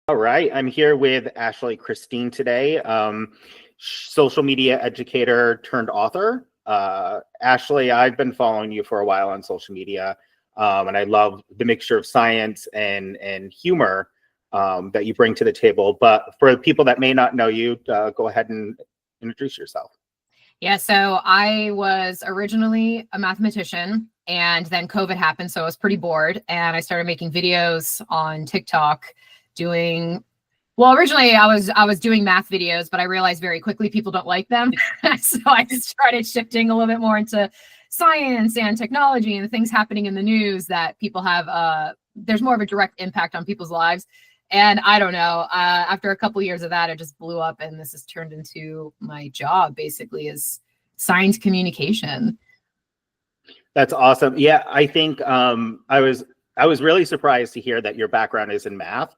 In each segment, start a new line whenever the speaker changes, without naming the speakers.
All right, I'm here with Ashley Christine today, social media educator turned author. Ashley, I've been following you for a while on social media, and I love the mixture of science and humor that you bring to the table. But for people that may not know you, go ahead and introduce yourself.
Yeah, so I was originally a mathematician, and then COVID happened, so I was pretty bored, and I started making videos on TikTok originally I was doing math videos, but I realized very quickly people don't like them. So I just started shifting a little bit more into science and technology and the things happening in the news that people have, there's more of a direct impact on people's lives. And I don't know, after a couple of years of that, it just blew up, and this has turned into my job basically, is science communication.
That's awesome. Yeah, I think I was really surprised to hear that your background is in math.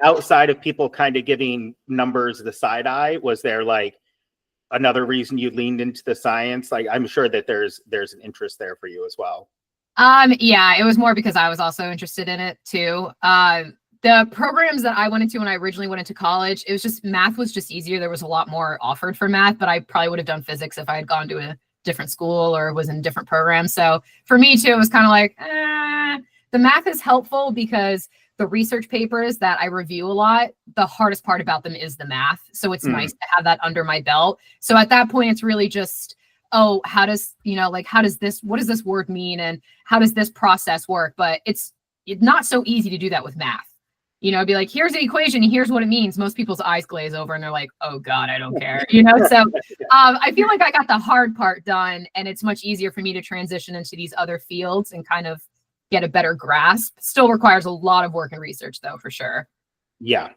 Outside of people kind of giving numbers the side eye, was there like another reason you leaned into the science? Like, I'm sure that there's an interest there for you as well.
Yeah, it was more because I was also interested in it too. The programs that I went into when I originally went into college, it was just math was just easier. There was a lot more offered for math, but I probably would have done physics if I had gone to a different school or was in a different program. So for me too, it was kind of like, the math is helpful because the research papers that I review a lot, the hardest part about them is the math. So it's nice to have that under my belt. So at that point, it's really just, what does this word mean? And how does this process work? But it's not so easy to do that with math. Be like, here's the equation, here's what it means. Most people's eyes glaze over and they're like, oh God, I don't care. So I feel like I got the hard part done, and it's much easier for me to transition into these other fields and kind of get a better grasp. Still requires a lot of work and research though, for sure.
Yeah.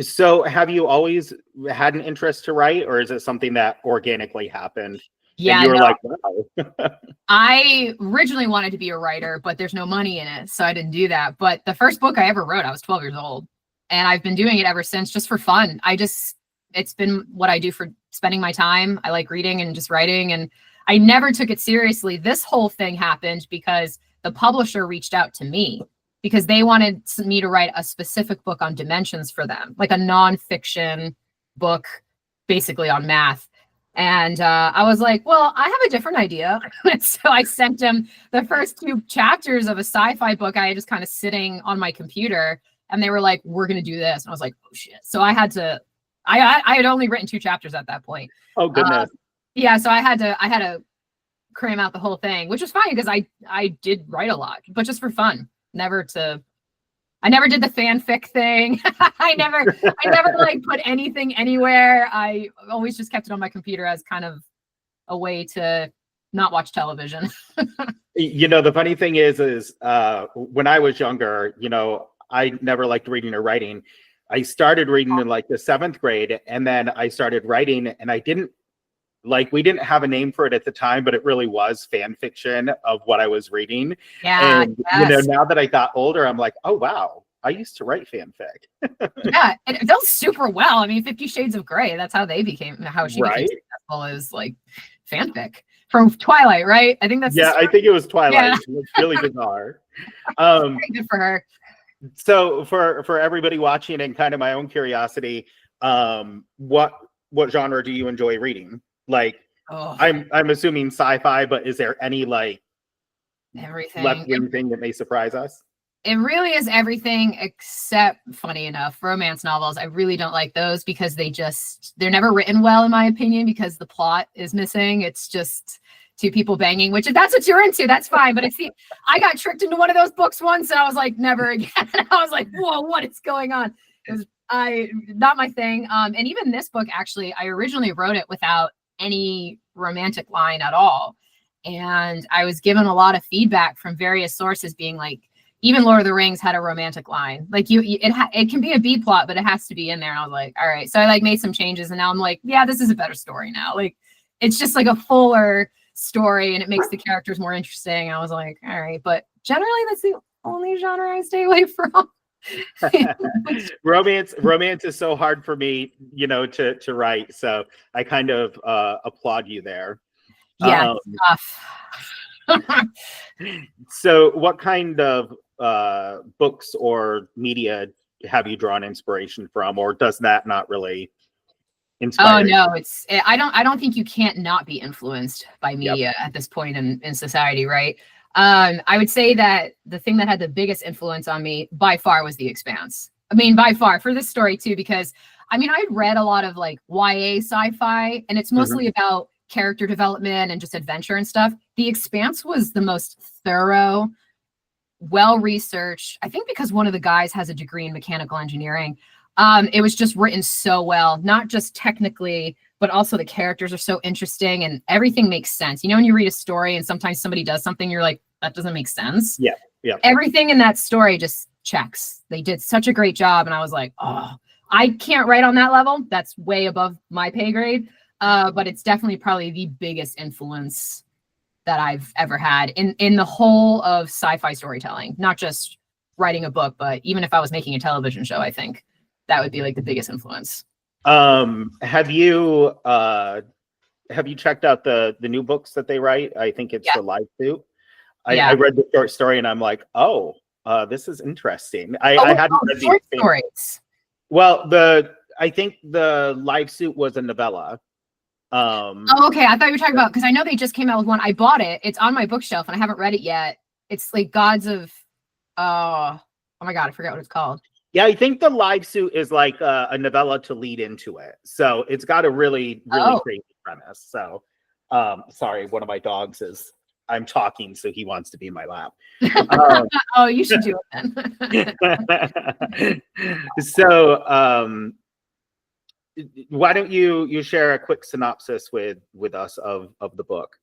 So have you always had an interest to write, or is it something that organically happened?
Yeah,
and you were like, wow.
I originally wanted to be a writer, but there's no money in it, so I didn't do that. But the first book I ever wrote, I was 12 years old, and I've been doing it ever since, just for fun. It's been what I do for spending my time. I like reading and just writing, and I never took it seriously. This whole thing happened because the publisher reached out to me because they wanted me to write a specific book on dimensions for them, like a nonfiction book, basically on math. And I was like, well, I have a different idea. So I sent him the first 2 chapters of a sci-fi book I had just kind of sitting on my computer, and they were like, we're going to do this. And I was like, oh shit. So I had only written 2 chapters at that point.
Oh goodness.
Yeah. So I had to cram out the whole thing, which was fine because I did write a lot, but just for fun. I never did the fanfic thing. I never like put anything anywhere. I always just kept it on my computer as kind of a way to not watch television.
The funny thing is when I was younger, I never liked reading or writing. I started reading in like the 7th grade, and then I started writing, and we didn't have a name for it at the time, but it really was fan fiction of what I was reading.
Yeah.
And, now that I got older, I'm like, oh, wow, I used to write fanfic.
Yeah. It does super well. I mean, 50 Shades of Grey, that's how she became successful, is like fanfic from Twilight, right? I think that's.
Yeah, I think it was Twilight. Yeah. It's really bizarre.
Very good for her.
So for everybody watching and kind of my own curiosity, what genre do you enjoy reading? Like, I'm assuming sci-fi, but is there any like
everything
left-wing thing that may surprise us?
It really is everything except, funny enough, romance novels. I really don't like those because they're never written well, in my opinion, because the plot is missing. It's just 2 people banging, which if that's what you're into, that's fine. But I got tricked into one of those books once, and I was like, never again. I was like, whoa, what is going on? It was not my thing. And even this book, actually, I originally wrote it without any romantic line at all. And I was given a lot of feedback from various sources being like, even Lord of the Rings had a romantic line. Like it can be a B plot, but it has to be in there. And I was like, all right. So I like made some changes, and now I'm like, yeah, this is a better story now. Like it's just like a fuller story, and it makes the characters more interesting. I was like, all right. But generally that's the only genre I stay away from.
Romance is so hard for me, to write. So I kind of applaud you there.
Yeah, it's tough.
So what kind of books or media have you drawn inspiration from, or does that not really inspire you?
No, I don't think you can't not be influenced by
Yep.
media at this point in society, right? I would say that the thing that had the biggest influence on me by far was The Expanse. I mean, by far for this story too, because I mean, I'd read a lot of like YA sci-fi, and it's mostly about character development and just adventure and stuff. The Expanse was the most thorough, well-researched, I think because one of the guys has a degree in mechanical engineering. It was just written so well, not just technically, but also the characters are so interesting and everything makes sense. You know, when you read a story and sometimes somebody does something, you're like, that doesn't make sense.
Yeah. Yeah.
Everything in that story just checks. They did such a great job. And I was like, oh, I can't write on that level. That's way above my pay grade. But it's definitely probably the biggest influence that I've ever had in the whole of sci-fi storytelling, not just writing a book, but even if I was making a television show, I think that would be like the biggest influence.
Have you checked out the new books that they write? I think it's The Live Suit. I read the short story and I'm like, oh, this is interesting. I hadn't read
short stories.
Well, I think the Live Suit was a novella.
Okay. I thought you were talking about, because I know they just came out with one. I bought it. It's on my bookshelf and I haven't read it yet. It's like Gods of oh my God, I forgot what it's called.
Yeah, I think the Live Suit is like a novella to lead into it. So it's got a really crazy premise. So sorry, one of my dogs I'm talking, so he wants to be in my lap.
Oh, you should do it then.
So why don't you share a quick synopsis with us of the book?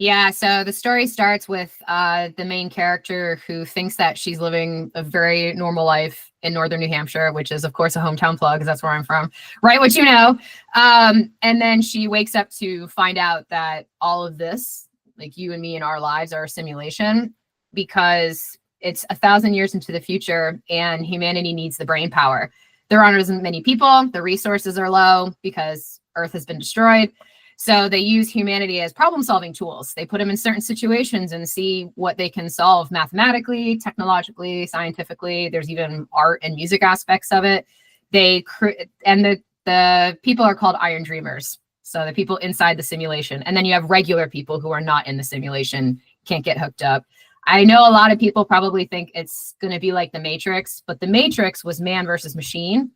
Yeah, so the story starts with the main character who thinks that she's living a very normal life in northern New Hampshire, which is, of course, a hometown plug because that's where I'm from. Right, what you know. And then she wakes up to find out that all of this, like you and me in our lives, are a simulation because it's 1,000 years into the future and humanity needs the brain power. There aren't as many people. The resources are low because Earth has been destroyed. So they use humanity as problem-solving tools. They put them in certain situations and see what they can solve mathematically, technologically, scientifically. There's even art and music aspects of it. And the people are called Iron Dreamers. So the people inside the simulation. And then you have regular people who are not in the simulation, can't get hooked up. I know a lot of people probably think it's going to be like The Matrix, but The Matrix was man versus machine.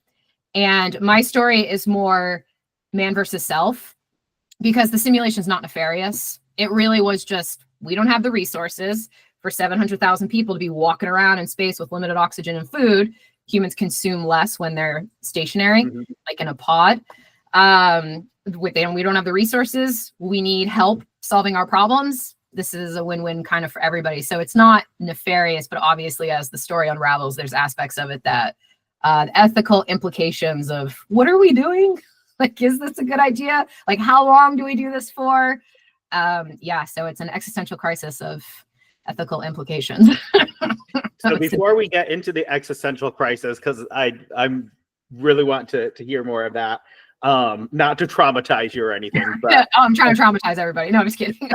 And my story is more man versus self, because the simulation is not nefarious. It really was just, we don't have the resources for 700,000 people to be walking around in space with limited oxygen and food. Humans consume less when they're stationary, like in a pod. We don't have the resources. We need help solving our problems. This is a win-win kind of for everybody. So it's not nefarious, but obviously as the story unravels, there's aspects of it that ethical implications of what are we doing? Like, is this a good idea? Like, how long do we do this for? So it's an existential crisis of ethical implications.
So before we get into the existential crisis, because I really want to hear more of that, not to traumatize you or anything. But
I'm trying to traumatize everybody. No, I'm just kidding.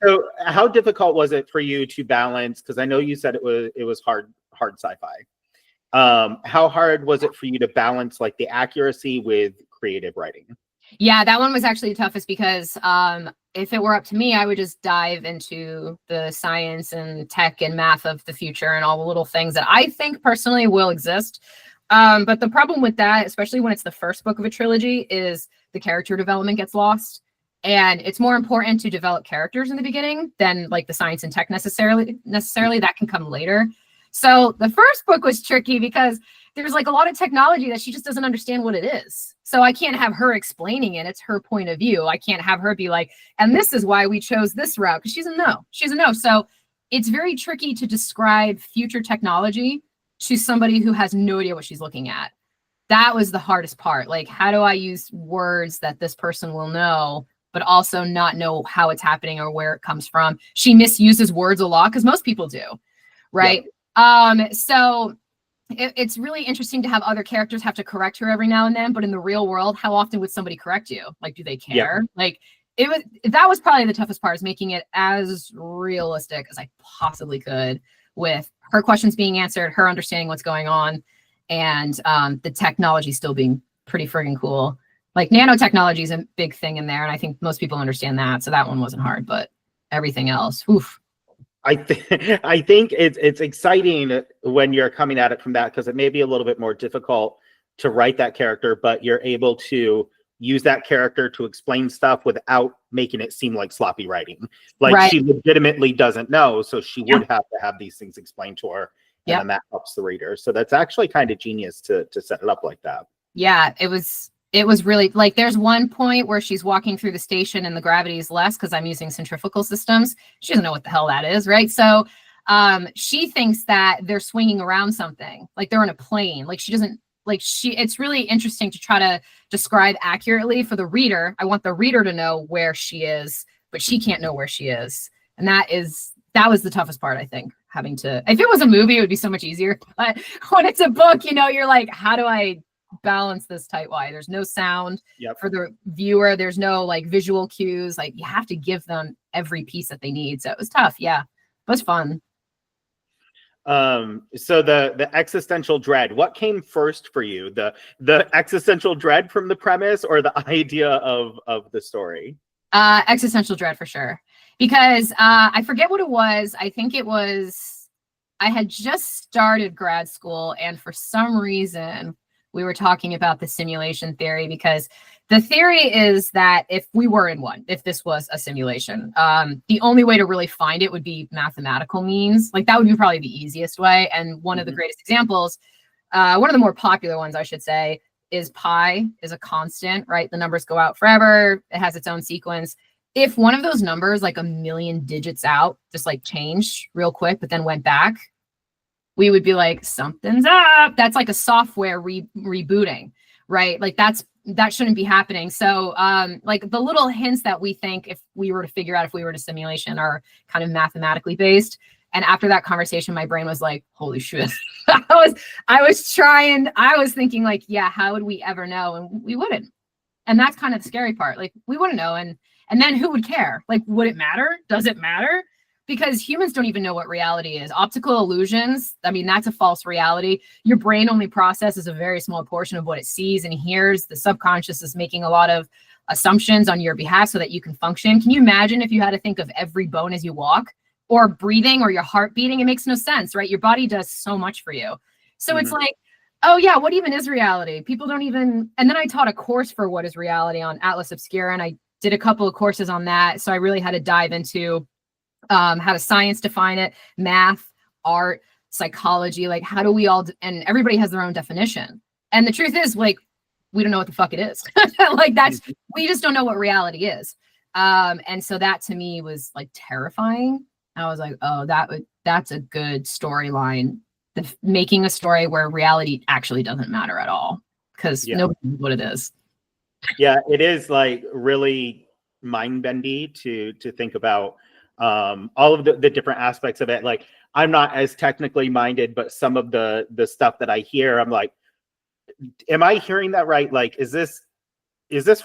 So how difficult was it for you to balance? Because I know you said it was hard sci-fi. How hard was it for you to balance like the accuracy with creative writing?
Yeah, that one was actually the toughest because if it were up to me, I would just dive into the science and tech and math of the future and all the little things that I think personally will exist. But the problem with that, especially when it's the first book of a trilogy, is the character development gets lost. And it's more important to develop characters in the beginning than like the science and tech necessarily. That can come later. So the first book was tricky because there's like a lot of technology that she just doesn't understand what it is. So I can't have her explaining it. It's her point of view. I can't have her be like, and this is why we chose this route, because she's a no. So it's very tricky to describe future technology to somebody who has no idea what she's looking at. That was the hardest part. Like, how do I use words that this person will know, but also not know how it's happening or where it comes from? She misuses words a lot because most people do, right? Yep. So it's really interesting to have other characters have to correct her every now and then, but in the real world, how often would somebody correct you? Like, do they care? Yeah. Like, that was probably the toughest part, is making it as realistic as I possibly could, with her questions being answered, her understanding what's going on, and the technology still being pretty friggin' cool. Like nanotechnology is a big thing in there, and I think most people understand that, so that one wasn't hard, but everything else, oof.
I think it's exciting when you're coming at it from that, because it may be a little bit more difficult to write that character, but you're able to use that character to explain stuff without making it seem like sloppy writing. Like
Right.
she legitimately doesn't know, so she would have to have these things explained to her, and then that helps the reader. So that's actually kind of genius to set it up like that.
Yeah, it was really, like, there's one point where she's walking through the station and the gravity is less because I'm using centrifugal systems. She doesn't know what the hell that is, right? So she thinks that they're swinging around something, like they're in a plane. Like she doesn't, like it's really interesting to try to describe accurately for the reader. I want the reader to know where she is, but she can't know where she is. And that was the toughest part, I think, having to, if it was a movie, it would be so much easier. But when it's a book, you're like, how do I balance this tight-wise? There's no sound for the viewer. There's no like visual cues. Like you have to give them every piece that they need. So it was tough. Yeah, it was fun.
So the existential dread, what came first for you? The existential dread from the premise, or the idea of the story?
Existential dread for sure. Because I forget what it was. I think it was, I had just started grad school, and for some reason we were talking about the simulation theory, because the theory is that if we were in one, if this was a simulation, the only way to really find it would be mathematical means. Like that would be probably the easiest way. And one of the greatest examples, one of the more popular ones, I should say, is pi is a constant, right? The numbers go out forever. It has its own sequence. If one of those numbers, like a million digits out, just like changed real quick, but then went back, we would be like, something's up. That's like a software rebooting, right? Like that shouldn't be happening. So like the little hints that we think, if we were to figure out if we were to simulation, are kind of mathematically based. And after that conversation, my brain was like, holy shit. I was thinking like, yeah, how would we ever know? And we wouldn't. And that's kind of the scary part. Like we wouldn't know. And then who would care? Like, would it matter? Does it matter? Because humans don't even know what reality is. Optical illusions, I mean, that's a false reality. Your brain only processes a very small portion of what it sees and hears. The subconscious is making a lot of assumptions on your behalf so that you can function. Can you imagine if you had to think of every bone as you walk, or breathing, or your heart beating? It makes no sense, right? Your body does so much for you. So it's like, oh yeah, what even is reality? People don't even, and then I taught a course for what is reality on Atlas Obscura, and I did a couple of courses on that. So I really had to dive into how to science define it, math, art, psychology, like how do we all, and everybody has their own definition. And the truth is, like, we don't know what the fuck it is. Like we just don't know what reality is. And so that to me was like terrifying. I was like, oh, that's a good storyline. Making a story where reality actually doesn't matter at all, because nobody knows what it is.
Yeah, it is like really mind-bendy to think about all of the different aspects of it. Like I'm not as technically minded, but some of the stuff that I hear, I'm like, am I hearing that right? Like, is this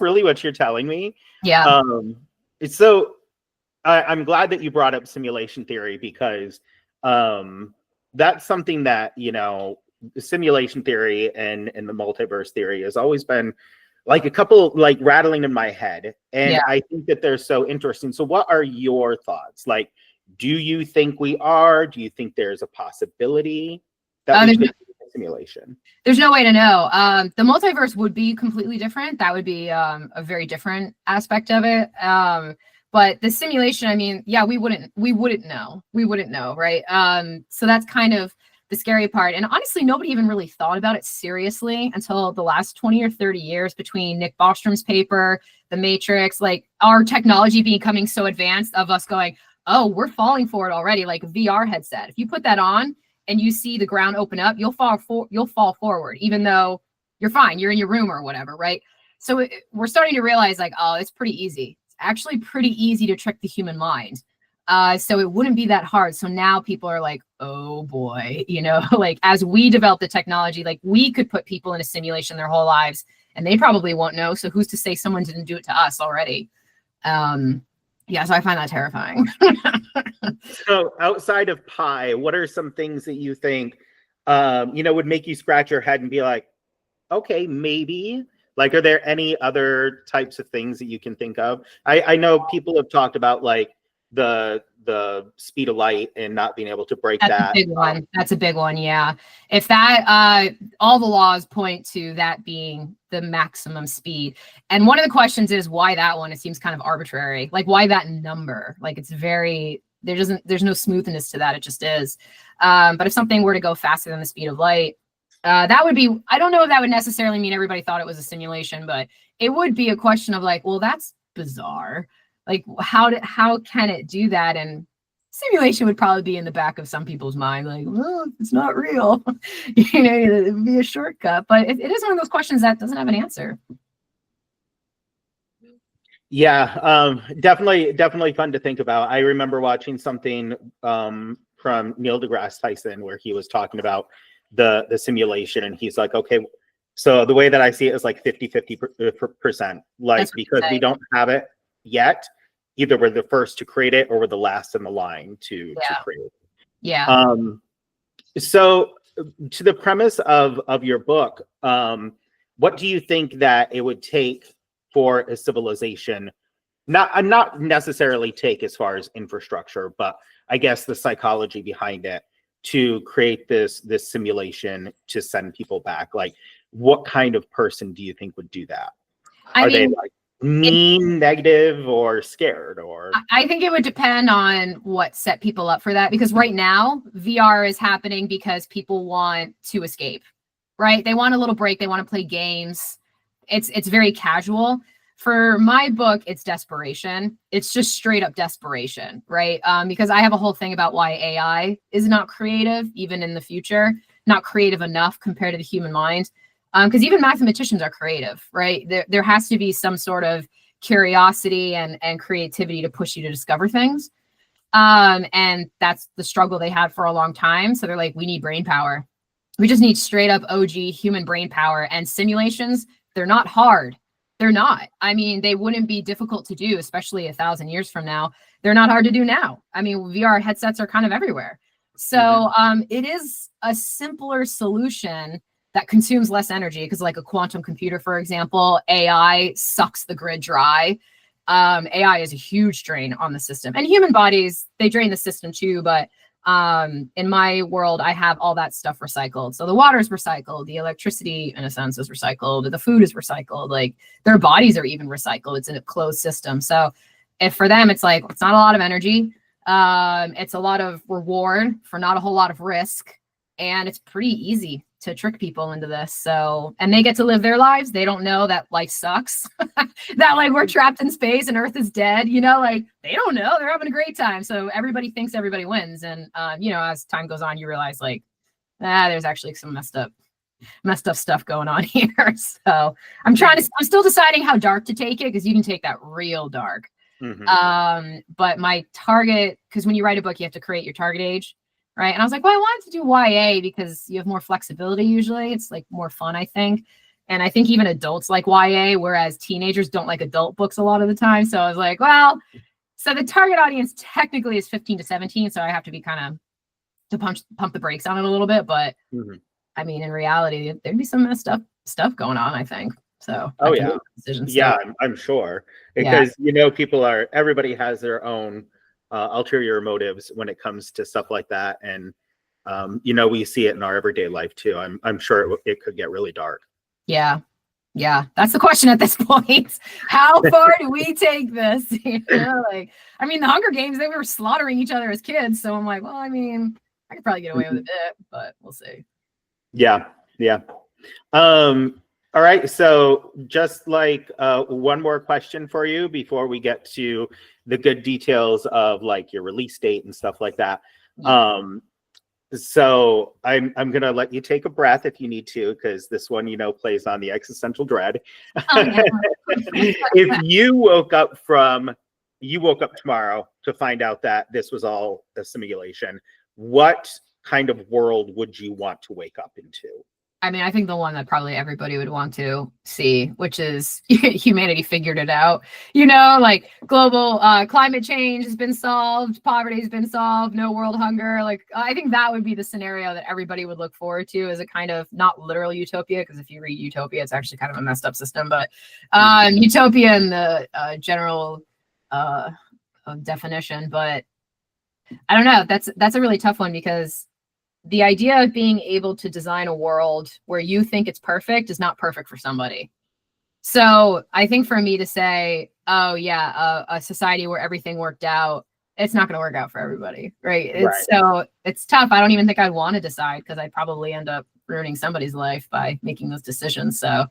really what you're telling me?
Yeah.
So I'm glad that you brought up simulation theory, because that's something that, simulation theory and the multiverse theory has always been like a couple like rattling in my head. And I think that they're so interesting. So what are your thoughts? Like, do you think we are? Do you think there's a possibility that we could do a simulation? There's
no way to know. The multiverse would be completely different. That would be a very different aspect of it. But the simulation, I mean, yeah, we wouldn't know, right? So that's kind of the scary part. And honestly, nobody even really thought about it seriously until the last 20 or 30 years, between Nick Bostrom's paper, The Matrix, like our technology becoming so advanced, of us going, oh, we're falling for it already. Like a VR headset. If you put that on and you see the ground open up, you'll fall forward, even though you're fine. You're in your room or whatever, right? So we're starting to realize like, oh, it's pretty easy. It's actually pretty easy to trick the human mind. So it wouldn't be that hard. So now people are like, oh boy, like as we develop the technology, like we could put people in a simulation their whole lives and they probably won't know. So who's to say someone didn't do it to us already? Yeah, so I find that terrifying.
So outside of pie, what are some things that you think, would make you scratch your head and be like, okay, maybe? Like, are there any other types of things that you can think of? I know people have talked about like the speed of light and not being able to break
That's
that.
a big one. That's a big one. Yeah. If that, all the laws point to that being the maximum speed. And one of the questions is why that one? It seems kind of arbitrary. Like, why that number? Like, it's very, there's no smoothness to that. It just is. But if something were to go faster than the speed of light, that would be, I don't know if that would necessarily mean everybody thought it was a simulation, but it would be a question of like, well, that's bizarre. Like, how can it do that? And simulation would probably be in the back of some people's mind, like, well, it's not real. It would be a shortcut. But it is one of those questions that doesn't have an answer.
Yeah, definitely fun to think about. I remember watching something from Neil deGrasse Tyson where he was talking about the simulation, and he's like, okay, so the way that I see it is like 50%, like, because we don't have it yet. Either we're the first to create it or we're the last in the line to create it.
Yeah.
So to the premise of your book, what do you think that it would take for a civilization, not necessarily take as far as infrastructure, but I guess the psychology behind it, to create this simulation to send people back? Like, what kind of person do you think would do that? Are they like mean, negative, or scared? Or
I think it would depend on what set people up for that, because right now VR is happening because people want to escape, right? They want a little break. They want to play games. It's very casual. For my book, it's desperation. It's just straight up desperation, right? Because I have a whole thing about why AI is not creative, even in the future, not creative enough compared to the human mind. Because even mathematicians are creative, right? There has to be some sort of curiosity and creativity to push you to discover things. And that's the struggle they had for a long time. So they're like, we need brain power. We just need straight up OG human brain power. And simulations, they're not hard. They're not. I mean, they wouldn't be difficult to do, especially 1,000 years from now. They're not hard to do now. I mean, VR headsets are kind of everywhere. So it is a simpler solution that consumes less energy, because like a quantum computer, for example, AI sucks the grid dry. AI is a huge drain on the system, and human bodies, they drain the system too. But in my world, I have all that stuff recycled. So the water is recycled, the electricity in a sense is recycled, the food is recycled, like their bodies are even recycled. It's in a closed system. So if for them, it's like, it's not a lot of energy. It's a lot of reward for not a whole lot of risk. And it's pretty easy to trick people into this. So, and they get to live their lives. They don't know that life sucks, that like we're trapped in space and Earth is dead, like they don't know. They're having a great time. So everybody thinks everybody wins. And, as time goes on, you realize like, there's actually some messed up stuff going on here. So I'm still deciding how dark to take it, because you can take that real dark. But my target, because when you write a book, you have to create your target age. Right. And I was like, well, I wanted to do YA because you have more flexibility. Usually it's like more fun, I think. And I think even adults like YA, whereas teenagers don't like adult books a lot of the time. So I was like, well, so the target audience technically is 15 to 17. So I have to be kind of to pump the brakes on it a little bit. But I mean, in reality, there'd be some messed up stuff going on, I think. So
I'm sure, because everybody has their own ulterior motives when it comes to stuff like that, and we see it in our everyday life too. I'm sure it could get really dark.
Yeah, that's the question at this point. How far do we take this? Like, I mean, the Hunger Games, they were slaughtering each other as kids, so I'm like, well, I mean, I could probably get away with a bit, but we'll see.
Yeah. All right, so just like one more question for you before we get to the good details of like your release date and stuff like that. So I'm gonna let you take a breath if you need to, because this one plays on the existential dread. If you woke up tomorrow to find out that this was all a simulation, what kind of world would you want to wake up into?
I mean, I think the one that probably everybody would want to see, which is humanity figured it out. Like global climate change has been solved, poverty has been solved, no world hunger. Like, I think that would be the scenario that everybody would look forward to as a kind of not literal utopia, because if you read Utopia, it's actually kind of a messed up system, but utopia in the general definition. But I don't know. That's a really tough one, because the idea of being able to design a world where you think it's perfect is not perfect for somebody. So I think for me to say, oh yeah, a society where everything worked out, it's not going to work out for everybody, right? So it's tough. I don't even think I'd want to decide, because I'd probably end up ruining somebody's life by making those decisions. So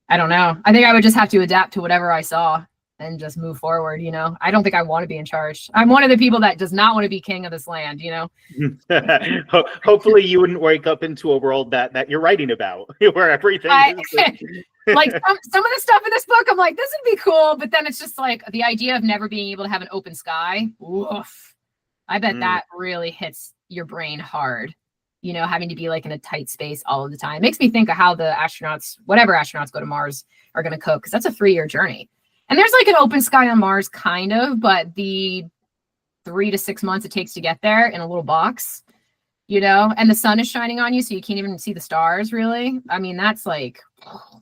I don't know. I think I would just have to adapt to whatever I saw and just move forward. I don't think I want to be in charge. I'm one of the people that does not want to be king of this land.
Hopefully you wouldn't wake up into a world that you're writing about, where everything is
like some of the stuff in this book, I'm like, this would be cool, but then it's just like the idea of never being able to have an open sky. Oof. I bet that really hits your brain hard. Having to be like in a tight space all of the time. It makes me think of how the astronauts, whatever astronauts go to Mars, are going to cope, because that's a 3-year journey. And there's like an open sky on Mars, kind of, but the 3 to 6 months it takes to get there in a little box, and the sun is shining on you, so you can't even see the stars, really. I mean, that's like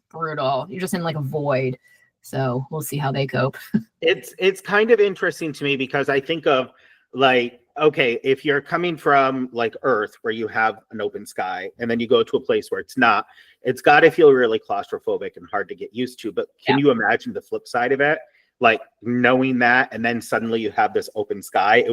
brutal. You're just in like a void. So we'll see how they cope.
It's kind of interesting to me, because I think of like, okay, if you're coming from like Earth, where you have an open sky, and then you go to a place where it's not, it's got to feel really claustrophobic and hard to get used to. But can you imagine the flip side of it? Like knowing that, and then suddenly you have this open sky,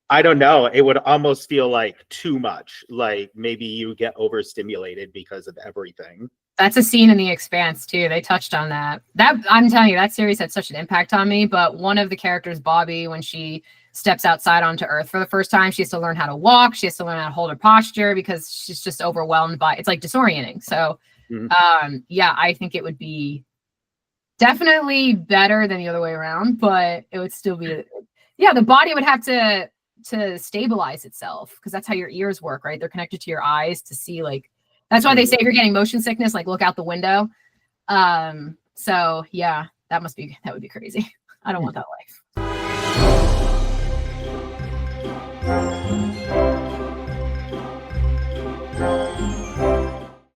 I don't know, it would almost feel like too much. Like maybe you get overstimulated because of everything.
That's a scene in The Expanse too. They touched on that. I'm telling you, that series had such an impact on me. But one of the characters, Bobby, when she steps outside onto Earth for the first time, she has to learn how to walk. She has to learn how to hold her posture, because she's just overwhelmed by it's like disorienting. So I think it would be definitely better than the other way around, but it would still be the body would have to stabilize itself, because that's how your ears work, right? They're connected to your eyes to see. Like, that's why they say if you're getting motion sickness, like look out the window. So yeah, that would be crazy. I don't want that life.